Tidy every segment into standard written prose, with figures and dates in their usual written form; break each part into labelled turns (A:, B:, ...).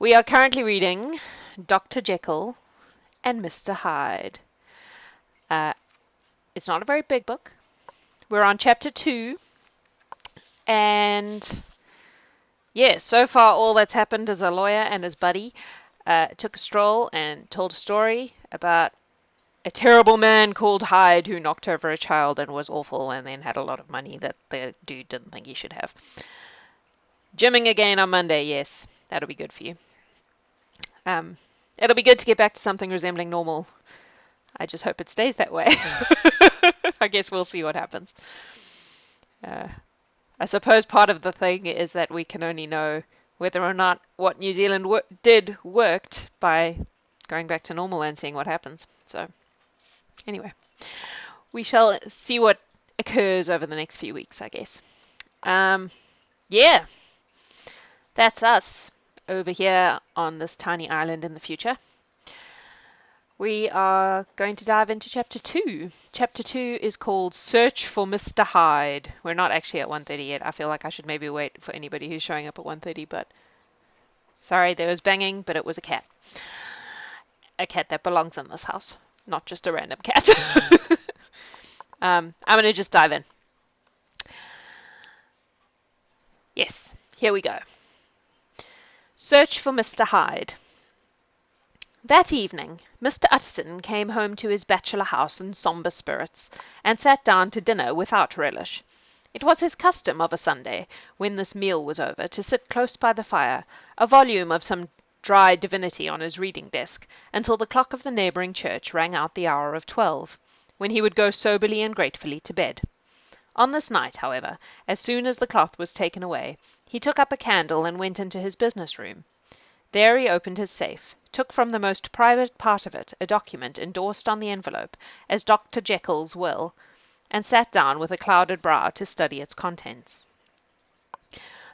A: We are currently reading Dr. Jekyll and Mr. Hyde. Uh, it's not a very big book. We're on chapter 2, and yeah, so far all that's happened is a lawyer and his buddy took a stroll and told a story about a terrible man called Hyde who knocked over a child and was awful and then had a lot of money that the dude didn't think he should have. Gymming again on Monday, yes, that'll be good for you. It'll be good to get back to something resembling normal. I just hope it stays that way. I guess we'll see what happens. I suppose part of the thing is that we can only know whether or not what New Zealand did worked by going back to normal and seeing what happens. So, anyway, we shall see what occurs over the next few weeks, I guess. Yeah, that's us over here on this tiny island in the future. We are going to dive into chapter 2. Chapter 2 is called Search for Mr. Hyde. We're not actually at 1:30 yet. I feel like I should maybe wait for anybody who's showing up at 1:30, but sorry, there was banging, but it was a cat. A cat that belongs in this house, not just a random cat. I'm going to just dive in. Yes, here we go. Search for Mr. Hyde. That evening, Mr. Utterson came home to his bachelor house in sombre spirits, and sat down to dinner without relish. It was his custom of a Sunday, when this meal was over, to sit close by the fire, a volume of some dry divinity on his reading desk, until the clock of the neighbouring church rang out the hour of 12, when he would go soberly and gratefully to bed. On this night, however, as soon as the cloth was taken away, he took up a candle and went into his business room. There he opened his safe, took from the most private part of it a document endorsed on the envelope as Dr. Jekyll's will, and sat down with a clouded brow to study its contents.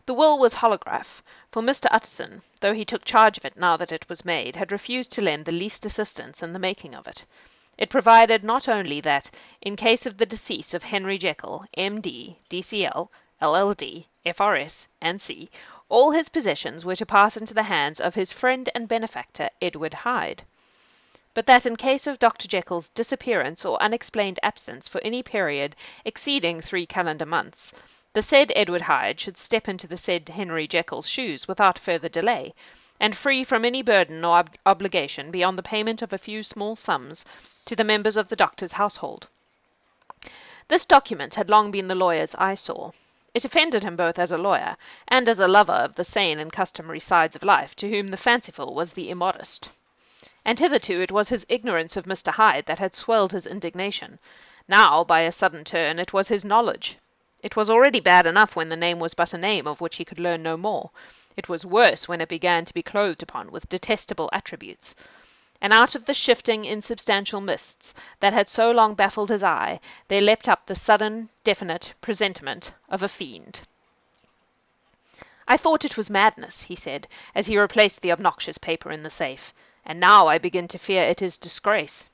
A: The will was holograph, for Mr. Utterson, though he took charge of it now that it was made, had refused to lend the least assistance in the making of it. It provided not only that, in case of the decease of Henry Jekyll, M.D., D.C.L., LL.D., F.R.S., and C., all his possessions were to pass into the hands of his friend and benefactor, Edward Hyde, but that in case of Dr. Jekyll's disappearance or unexplained absence for any period exceeding 3 calendar months, the said Edward Hyde should step into the said Henry Jekyll's shoes without further delay, and free from any burden or obligation beyond the payment of a few small sums to the members of the doctor's household. This document had long been the lawyer's eyesore. It offended him both as a lawyer and as a lover of the sane and customary sides of life, to whom the fanciful was the immodest. And hitherto it was his ignorance of Mr. Hyde that had swelled his indignation. Now, by a sudden turn, it was his knowledge. It was already bad enough when the name was but a name of which he could learn no more. It was worse when it began to be clothed upon with detestable attributes. And out of the shifting, insubstantial mists that had so long baffled his eye, there leapt up the sudden, definite presentiment of a fiend. "I thought it was madness," he said, as he replaced the obnoxious paper in the safe, "and now I begin to fear it is disgrace."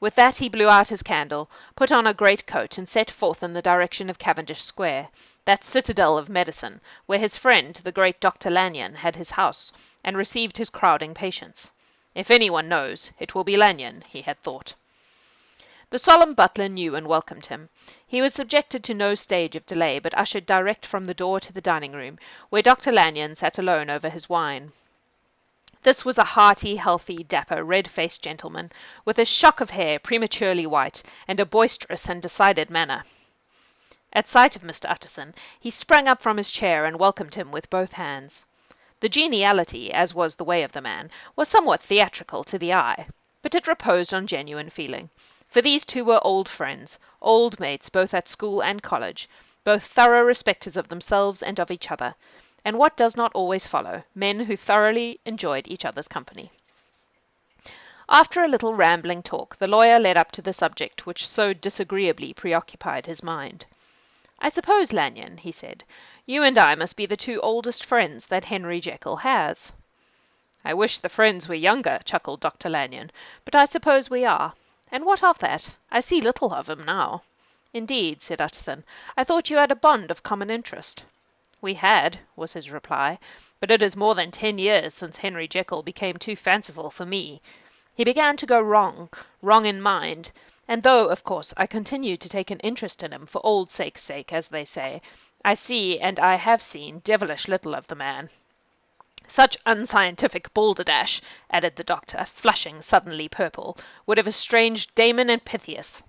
A: With that he blew out his candle, put on a great coat, and set forth in the direction of Cavendish Square, that citadel of medicine, where his friend, the great Dr. Lanyon, had his house, and received his crowding patients. If any one knows, it will be Lanyon, he had thought. The solemn butler knew and welcomed him. He was subjected to no stage of delay, but ushered direct from the door to the dining-room, where Dr. Lanyon sat alone over his wine. This was a hearty, healthy, dapper, red-faced gentleman, with a shock of hair prematurely white, and a boisterous and decided manner. At sight of Mr. Utterson, he sprang up from his chair and welcomed him with both hands. The geniality, as was the way of the man, was somewhat theatrical to the eye, but it reposed on genuine feeling, for these two were old friends, old mates both at school and college, both thorough respecters of themselves and of each other, and what does not always follow, men who thoroughly enjoyed each other's company. After a little rambling talk, the lawyer led up to the subject which so disagreeably preoccupied his mind. "I suppose, Lanyon," he said, "you and I must be the two oldest friends that Henry Jekyll has." "I wish the friends were younger," chuckled Dr. Lanyon, "but I suppose we are. And what of that? I see little of him now." "Indeed," said Utterson, "I thought you had a bond of common interest." "We had," was his reply, "but it is more than 10 years since Henry Jekyll became too fanciful for me. He began to go wrong in mind, and though, of course, I continue to take an interest in him for old sake's sake, as they say, I see, and I have seen, devilish little of the man. Such unscientific balderdash," added the doctor, flushing suddenly purple, "would have estranged Damon and Pythias."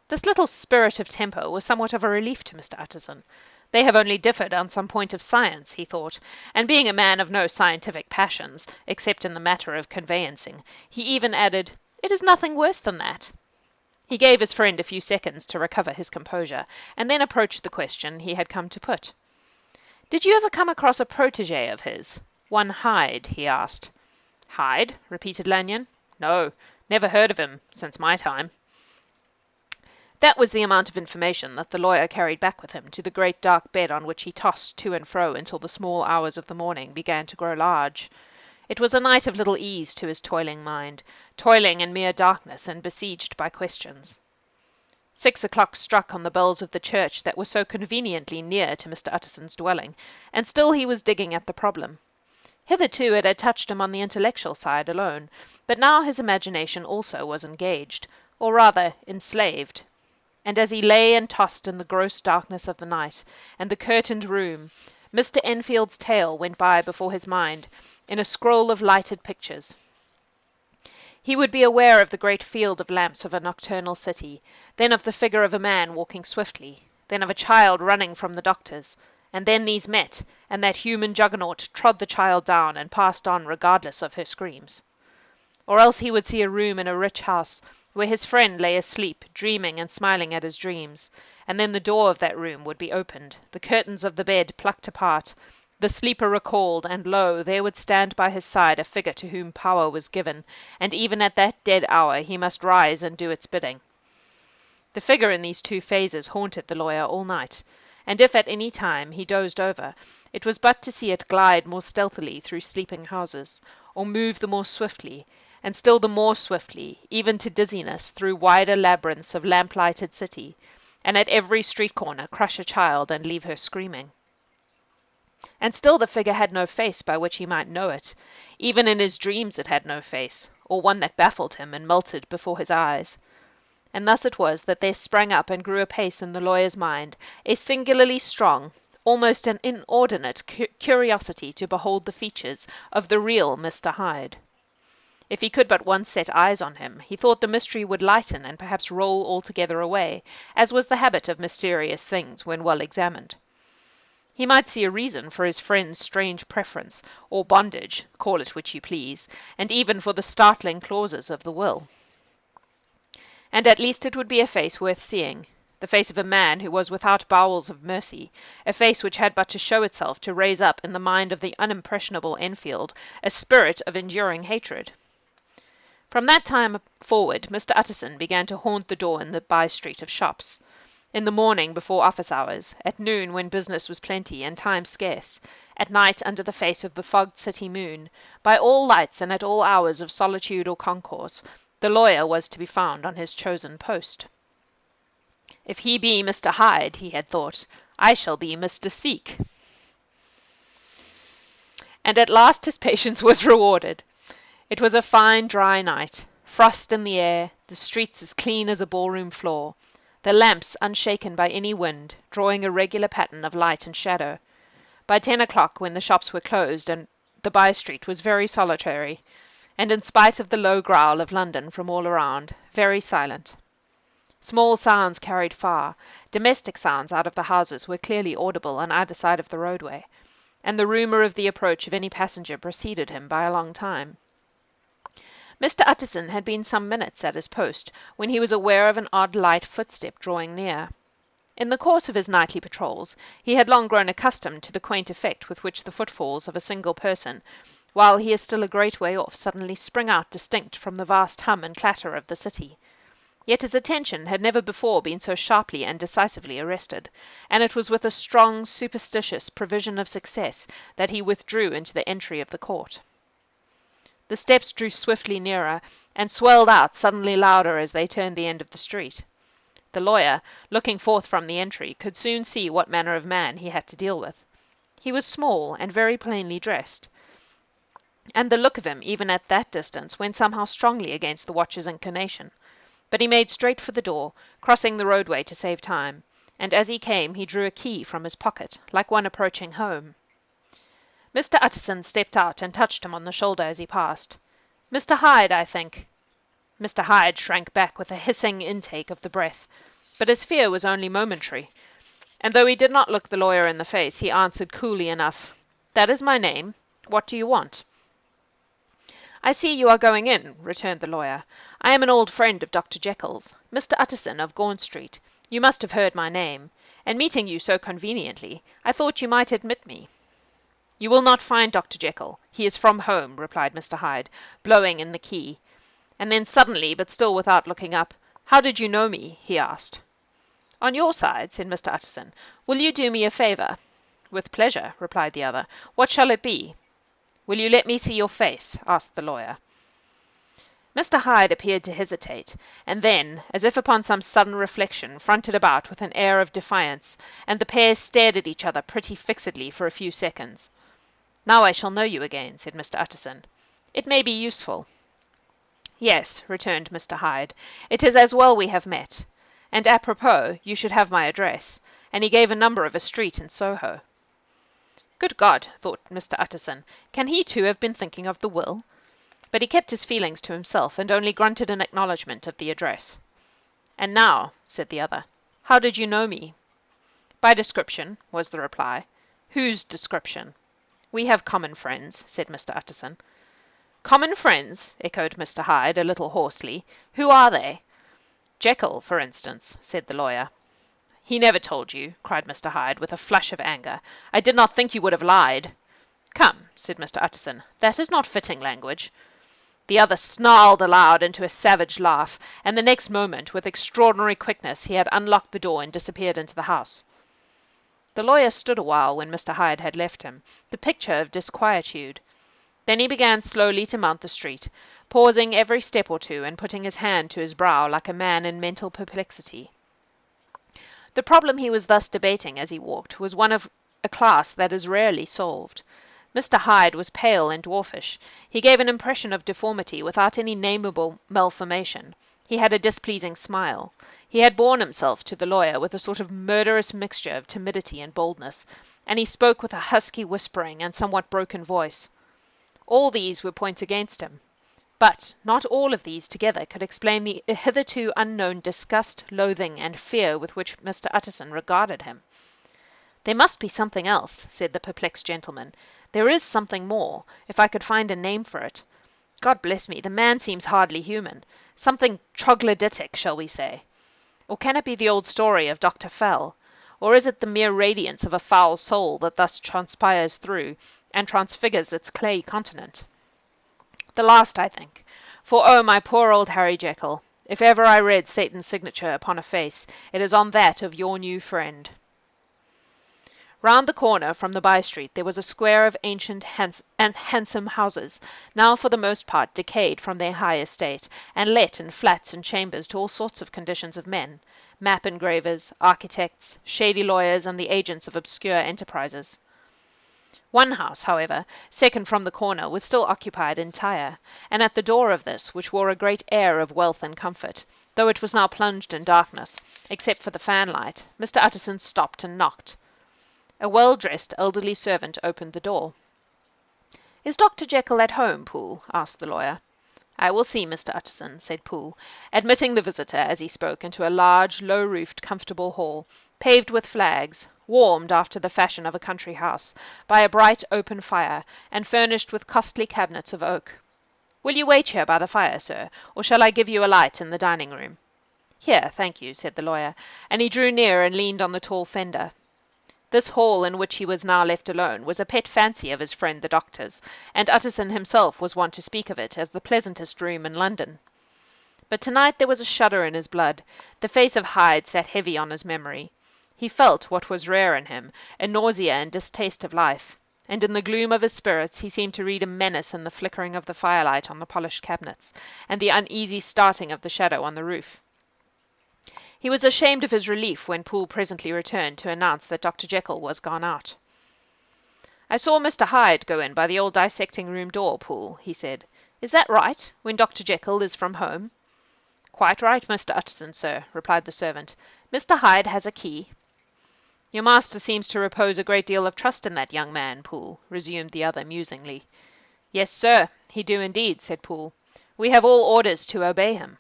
A: This little spirit of temper was somewhat of a relief to Mr. Utterson. They have only differed on some point of science, he thought, and being a man of no scientific passions, except in the matter of conveyancing, he even added, "It is nothing worse than that." He gave his friend a few seconds to recover his composure, and then approached the question he had come to put. "Did you ever come across a protégé of his? One Hyde?" he asked. "Hyde?" repeated Lanyon. "No, never heard of him since my time." That was the amount of information that the lawyer carried back with him to the great dark bed on which he tossed to and fro until the small hours of the morning began to grow large. It was a night of little ease to his toiling mind, toiling in mere darkness and besieged by questions. 6 o'clock struck on the bells of the church that was so conveniently near to Mr. Utterson's dwelling, and still he was digging at the problem. Hitherto it had touched him on the intellectual side alone, but now his imagination also was engaged, or rather enslaved. And as he lay and tossed in the gross darkness of the night, and the curtained room, Mr. Enfield's tale went by before his mind in a scroll of lighted pictures. He would be aware of the great field of lamps of a nocturnal city, then of the figure of a man walking swiftly, then of a child running from the doctors, and then these met, and that human juggernaut trod the child down and passed on regardless of her screams. Or else he would see a room in a rich house where his friend lay asleep, dreaming and smiling at his dreams, and then the door of that room would be opened, the curtains of the bed plucked apart, the sleeper recalled, and lo, there would stand by his side a figure to whom power was given, and even at that dead hour he must rise and do its bidding. The figure in these two phases haunted the lawyer all night, and if at any time he dozed over, it was but to see it glide more stealthily through sleeping houses, or move the more swiftly, and still the more swiftly, even to dizziness, through wider labyrinths of lamp-lighted city, and at every street corner crush a child and leave her screaming. And still the figure had no face by which he might know it. Even in his dreams it had no face, or one that baffled him and melted before his eyes. And thus it was that there sprang up and grew apace in the lawyer's mind a singularly strong, almost an inordinate curiosity to behold the features of the real Mr. Hyde. If he could but once set eyes on him, he thought the mystery would lighten and perhaps roll altogether away, as was the habit of mysterious things when well examined. He might see a reason for his friend's strange preference, or bondage, call it which you please, and even for the startling clauses of the will. And at least it would be a face worth seeing, the face of a man who was without bowels of mercy, a face which had but to show itself to raise up in the mind of the unimpressionable Enfield a spirit of enduring hatred. From that time forward Mr. Utterson began to haunt the door in the by-street of shops. In the morning before office hours, at noon when business was plenty and time scarce, at night under the face of the fogged city moon, by all lights and at all hours of solitude or concourse, the lawyer was to be found on his chosen post. If he be Mr. Hyde, he had thought, I shall be Mr. Seek. And at last his patience was rewarded. It was a fine dry night, frost in the air, the streets as clean as a ballroom floor, the lamps unshaken by any wind, drawing a regular pattern of light and shadow. By 10 o'clock, when the shops were closed, and the by-street was very solitary, and in spite of the low growl of London from all around, very silent. Small sounds carried far, domestic sounds out of the houses were clearly audible on either side of the roadway, and the rumour of the approach of any passenger preceded him by a long time. Mr. Utterson had been some minutes at his post when he was aware of an odd light footstep drawing near. In the course of his nightly patrols he had long grown accustomed to the quaint effect with which the footfalls of a single person, while he is still a great way off, suddenly spring out distinct from the vast hum and clatter of the city. Yet his attention had never before been so sharply and decisively arrested, and it was with a strong, superstitious prevision of success that he withdrew into the entry of the court. The steps drew swiftly nearer, and swelled out suddenly louder as they turned the end of the street. The lawyer, looking forth from the entry, could soon see what manner of man he had to deal with. He was small and very plainly dressed, and the look of him, even at that distance, went somehow strongly against the watcher's inclination. But he made straight for the door, crossing the roadway to save time, and as he came he drew a key from his pocket, like one approaching home. Mr. Utterson stepped out and touched him on the shoulder as he passed. "Mr. Hyde, I think." Mr. Hyde shrank back with a hissing intake of the breath, but his fear was only momentary, and though he did not look the lawyer in the face, he answered coolly enough, "That is my name. What do you want?" "I see you are going in," returned the lawyer. "I am an old friend of Dr. Jekyll's, Mr. Utterson of Gaunt Street. You must have heard my name, and meeting you so conveniently, I thought you might admit me." "You will not find Dr. Jekyll. He is from home," replied Mr. Hyde, blowing in the key. And then suddenly, but still without looking up, "How did you know me?" he asked. "On your side," said Mr. Utterson. "Will you do me a favour?" "With pleasure," replied the other. "What shall it be?" "Will you let me see your face?" asked the lawyer. Mr. Hyde appeared to hesitate, and then, as if upon some sudden reflection, fronted about with an air of defiance, and the pair stared at each other pretty fixedly for a few seconds. "Now I shall know you again," said Mr. Utterson. "It may be useful." "Yes," returned Mr. Hyde, "it is as well we have met. And apropos, you should have my address," and he gave a number of a street in Soho. Good God, thought Mr. Utterson, can he too have been thinking of the will? But he kept his feelings to himself, and only grunted an acknowledgment of the address. "And now," said the other, "how did you know me?" "By description," was the reply. "Whose description?" "We have common friends," said Mr. Utterson. "Common friends?" echoed Mr. Hyde, a little hoarsely. "Who are they?" "Jekyll, for instance," said the lawyer. "He never told you," cried Mr. Hyde, with a flush of anger. "I did not think you would have lied." "Come," said Mr. Utterson, "that is not fitting language." The other snarled aloud into a savage laugh, and the next moment, with extraordinary quickness, he had unlocked the door and disappeared into the house. The lawyer stood a while when Mr. Hyde had left him, the picture of disquietude. Then he began slowly to mount the street, pausing every step or two and putting his hand to his brow like a man in mental perplexity. The problem he was thus debating as he walked was one of a class that is rarely solved. Mr. Hyde was pale and dwarfish. He gave an impression of deformity without any nameable malformation. He had a displeasing smile. He had borne himself to the lawyer with a sort of murderous mixture of timidity and boldness, and he spoke with a husky whispering and somewhat broken voice. All these were points against him. But not all of these together could explain the hitherto unknown disgust, loathing, and fear with which Mr. Utterson regarded him. "There must be something else," said the perplexed gentleman. "There is something more, if I could find a name for it. God bless me, the man seems hardly human. Something troglodytic, shall we say? Or can it be the old story of Dr. Fell? Or is it the mere radiance of a foul soul that thus transpires through, and transfigures its clay continent? The last, I think. For oh, my poor old Harry Jekyll, if ever I read Satan's signature upon a face, it is on that of your new friend." Round the corner from the by-street there was a square of ancient and handsome houses, now for the most part decayed from their high estate, and let in flats and chambers to all sorts of conditions of men, map engravers, architects, shady lawyers, and the agents of obscure enterprises. One house, however, second from the corner, was still occupied entire, and at the door of this, which wore a great air of wealth and comfort, though it was now plunged in darkness, except for the fanlight, Mr. Utterson stopped and knocked. A well-dressed elderly servant opened the door. "Is Dr. Jekyll at home, Poole?" asked the lawyer. "I will see, Mr. Utterson," said Poole, admitting the visitor as he spoke into a large, low-roofed, comfortable hall, paved with flags, warmed, after the fashion of a country house, by a bright open fire, and furnished with costly cabinets of oak. "Will you wait here by the fire, sir, or shall I give you a light in the dining-room?" "Here, thank you," said the lawyer, and he drew near and leaned on the tall fender. This hall in which he was now left alone was a pet fancy of his friend the doctor's, and Utterson himself was wont to speak of it as the pleasantest room in London. But tonight there was a shudder in his blood. The face of Hyde sat heavy on his memory. He felt, what was rare in him, a nausea and distaste of life, and in the gloom of his spirits he seemed to read a menace in the flickering of the firelight on the polished cabinets, and the uneasy starting of the shadow on the roof. He was ashamed of his relief when Poole presently returned to announce that Dr. Jekyll was gone out. "I saw Mr. Hyde go in by the old dissecting room door, Poole," he said. "Is that right, when Dr. Jekyll is from home?" "Quite right, Mr. Utterson, sir," replied the servant. "Mr. Hyde has a key." "Your master seems to repose a great deal of trust in that young man, Poole," resumed the other musingly. "Yes, sir, he do indeed," said Poole. "We have all orders to obey him."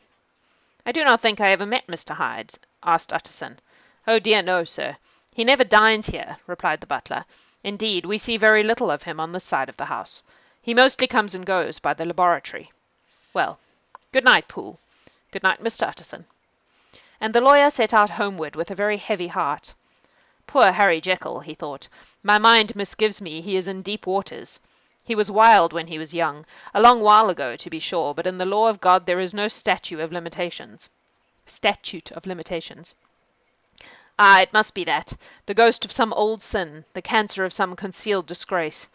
A: "I do not think I ever met Mr. Hyde?" asked Utterson. "Oh dear no, sir. He never dines here," replied the butler. "Indeed, we see very little of him on this side of the house. He mostly comes and goes by the laboratory. Well, good night, Poole. Good night, Mr. Utterson." And the lawyer set out homeward with a very heavy heart. "Poor Harry Jekyll," he thought. "My mind misgives me he is in deep waters. He was wild when he was young, a long while ago, to be sure, but in the law of God there is no statute of limitations. Ah, it must be that, the ghost of some old sin, the cancer of some concealed disgrace.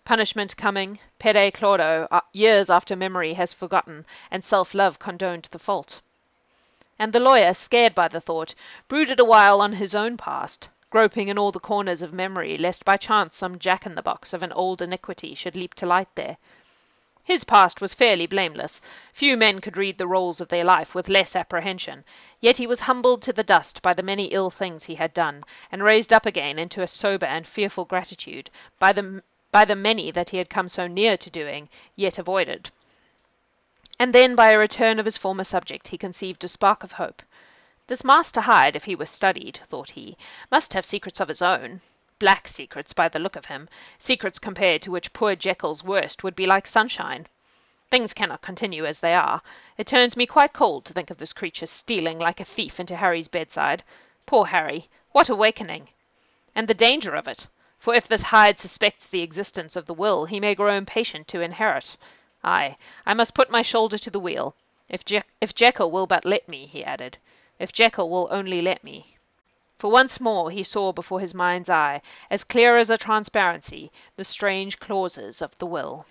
A: Punishment coming, pede claudo, years after memory has forgotten, and self-love condoned the fault." And the lawyer, scared by the thought, brooded awhile on his own past, groping in all the corners of memory, lest by chance some jack-in-the-box of an old iniquity should leap to light there. His past was fairly blameless. Few men could read the rolls of their life with less apprehension, yet he was humbled to the dust by the many ill things he had done, and raised up again into a sober and fearful gratitude by the many that he had come so near to doing, yet avoided. And then by a return of his former subject he conceived a spark of hope. This Master Hyde, if he were studied, thought he, must have secrets of his own. Black secrets, by the look of him, secrets compared to which poor Jekyll's worst would be like sunshine. Things cannot continue as they are. It turns me quite cold to think of this creature stealing like a thief into Harry's bedside. Poor Harry! What awakening! And the danger of it! For if this Hyde suspects the existence of the will, he may grow impatient to inherit. Ay, I must put my shoulder to the wheel. If Jekyll will but let me, he added. If Jekyll will only let me. For once more he saw before his mind's eye, as clear as a transparency, the strange clauses of the will.